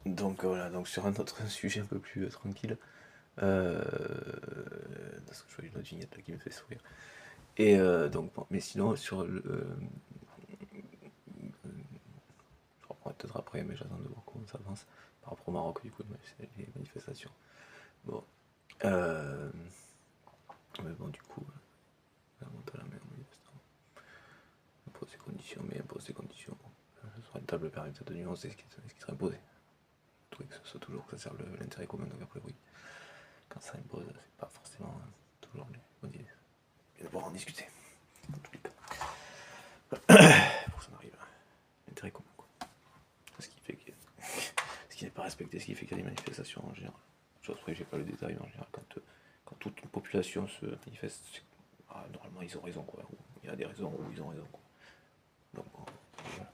Donc voilà, donc sur un autre sujet un peu plus tranquille, parce que je vois une autre vignette là qui me fait sourire. Et donc, bon, mais sinon, sur le. Je reprends peut-être après, mais j'attends de voir comment ça avance par rapport au Maroc, du coup, les manifestations. Bon. Mais bon, du coup, la monte à la main, manifestant. Impose des conditions, mais impose des conditions. Ce sera une table permettant de nuancer ce qui sera imposé. Je trouvais que ce soit toujours que ça serve l'intérêt commun, donc après, oui. Quand ça impose, c'est pas forcément toujours les bonnes idées. Et de pouvoir en discuter, dans tous les cas. Pour que ça n'arrive à l'intérêt commun, quoi. Ce qui fait que. Ce qui n'est pas respecté, ce qui fait qu'il y a des manifestations en général. Après, j'ai pas le détail, mais en général, quand toute une population se manifeste, normalement ils ont raison, quoi. Il y a des raisons où ils ont raison, quoi. Donc, bon, voilà.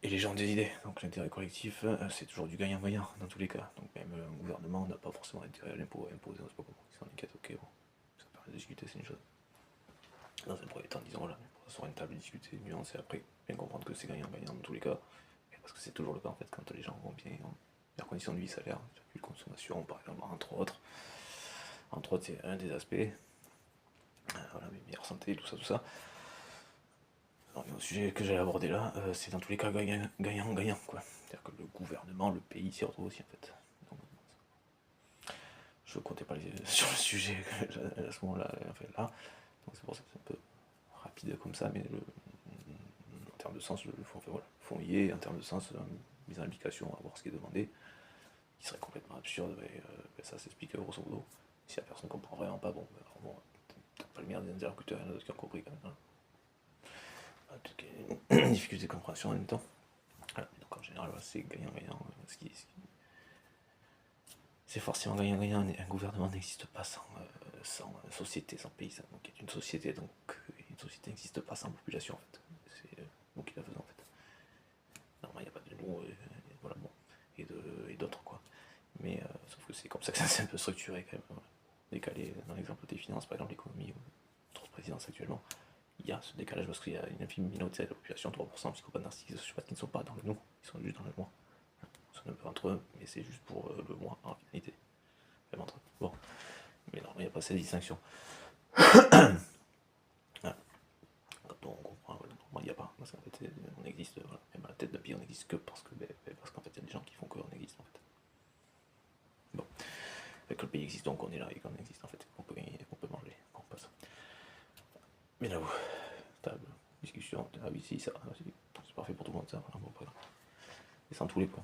Et les gens ont des idées, donc l'intérêt collectif, c'est toujours du gagnant-gagnant dans tous les cas. Donc même un gouvernement n'a pas forcément intérêt à l'imposer, on sait pas comment. Ils s'en inquiètent, ok, bon, ça permet de discuter, c'est une chose. Dans un premier temps, disons, voilà, pour sur une table discuter, nuancer, après, bien comprendre que c'est gagnant-gagnant dans tous les cas, parce que c'est toujours le cas en fait, quand les gens vont bien, leurs conditions de vie, salaire, plus de consommation, par exemple, entre autres, c'est un des aspects, voilà, meilleure santé, tout ça. Alors, le sujet que j'allais aborder là, c'est dans tous les cas gagnant-gagnant, quoi. C'est-à-dire que le gouvernement, le pays s'y retrouve aussi, en fait. Donc, je comptais pas sur le sujet à ce moment-là, en fait, là. Donc c'est pour ça que c'est un peu rapide comme ça, mais en termes de sens, le fond y est, en termes de sens, mise en application, à voir ce qui est demandé, qui serait complètement absurde, ça s'explique grosso modo. Si la personne ne comprend vraiment pas, bon, alors bon, peut-être pas le meilleur des interlocuteurs, il y en a d'autres qui ont compris quand même. Une difficulté de compréhension en même temps. Voilà, donc en général, c'est gagnant-gagnant. C'est forcément gagnant-gagnant. Un gouvernement n'existe pas sans société, sans pays. Donc une société, n'existe pas sans population en fait. C'est nous qui la faisons en fait. Normalement, il n'y a pas de nous, voilà, bon, et d'autres quoi. Mais sauf que c'est comme ça que ça s'est un peu structuré quand même. Décalé dans l'exemple des finances, par exemple l'économie ou d'autres présidences actuellement. Il y a ce décalage parce qu'il y a une infime minorité de la population, 3% psychopathes narcissiques, sociopathes qui ne sont pas dans le nous, ils sont juste dans le moi. Ils sont un peu entre eux, mais c'est juste pour le moi en finalité. Même entre eux. Bon. Mais normalement, il n'y a pas cette distinction. Voilà. Quand on comprend, normalement, il n'y a pas. Parce qu'en fait, on existe, voilà. Même à la tête d'un pays, on n'existe que parce qu'en fait, il y a des gens qui font qu'on existe en fait. Bon. Fait que le pays existe donc on est là et qu'on existe en fait. On peut gagner, on peut manger. Bon, pas ça. Mais là-haut. Table, discussion, ah oui, si, ça, c'est parfait pour tout le monde, ça, voilà, bon, pas grave. Et sans tous les points.